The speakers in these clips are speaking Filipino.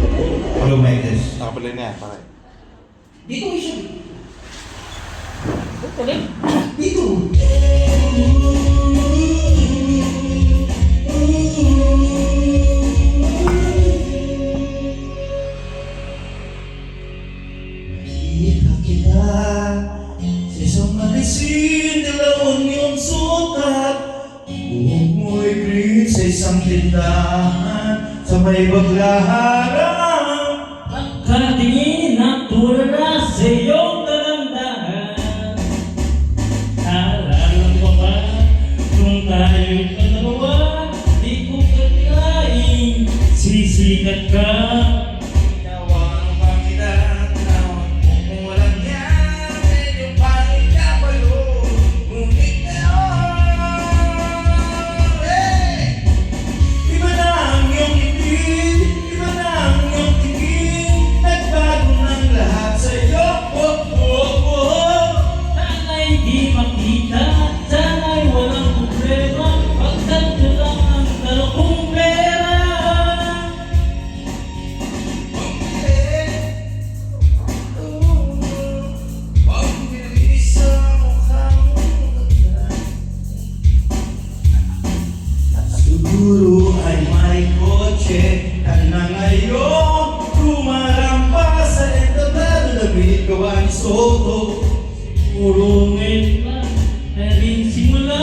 Hello, Megas. Nakapalay na yan, pare. Dito ko siya. Dito. Nakita kita sa isang malisin, dalawang iyong sukat. Buhok mo'y green sa isang tindahan sa may Baglaharang. Nakatingin ang tulala sa iyong kalandahan. Naalala mo ba kung tayo'y dalawa? Di ko kakain, sisikat ka. Tinawang pa kita, tinawang mo kung walang yan. Medyo pangit ka palo, ngunit ngayon, hey! Iba na ang iyong ngiti, iba na ang iyong tingin. Nagbago ng lahat sa'yo, oh, oh, oh. Sana'y di makita, sana'y walang problema. Pagkat ko lang ang dala kong pera. Siguro ay may kotse ka na ngayon. Rumarampa sa entabado na binagawa ni Soto. Siguro ngayon lang na rin simula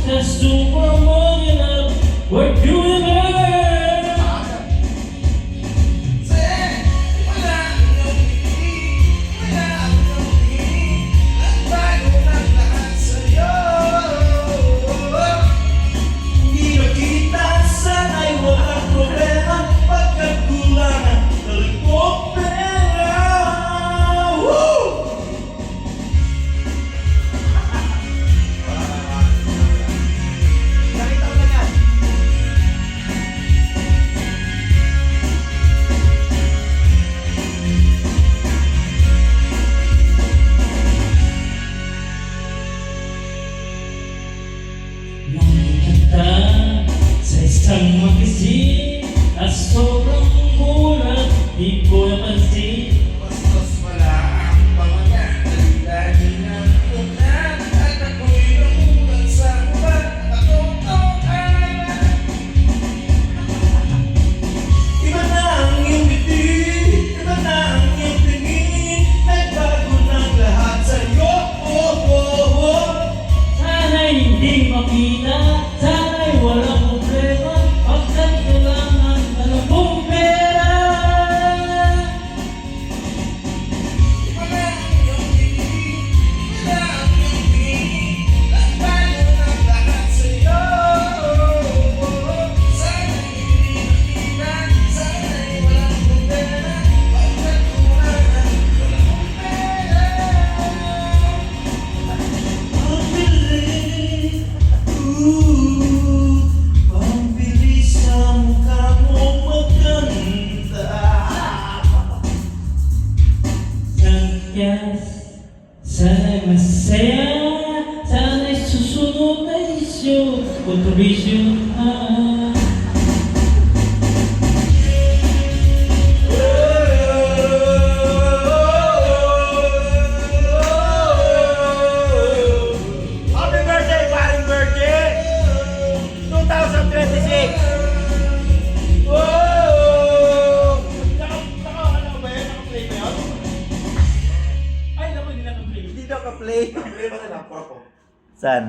sa supermodel of World Universe. Hindi nakita, sana'y walang problema. Pagkakulangan, talikong pera. Woo! Nakikita sa isang magasin at sobrang mulat, di ko napansin. Bastos wala ang pangalan. Dahil nga tunan at ako'y namulat sa ulan. Katotohanan. Iba na ang iyong ngiti, iba na ang iyong tingin. Nagbago ng lahat sa'yo, oh, oh, oh. Sana'y hindi makita, sana'y walang problema. Pagkat kailangan alam kong pera. Iba na ang iyong ngiti, iba na ang iyong tingin. Nagbago ng lahat sa'yo, oh, oh, oh. Sana'y hindi makita, sana'y walang problema. Pagkat kulangan, walang pera. Pambilis sa mukha mo maganda. Yes, sana'y masaya, sana'y susunod na isyo, kontrobisyon Happy birthday, paring birthday! 2026! Whoa! Ano ba yun? Naka-play ba yun? Ay, naku, hindi naka-play. Hindi naka-play. Nakapalay ba sila? Purple. Saan?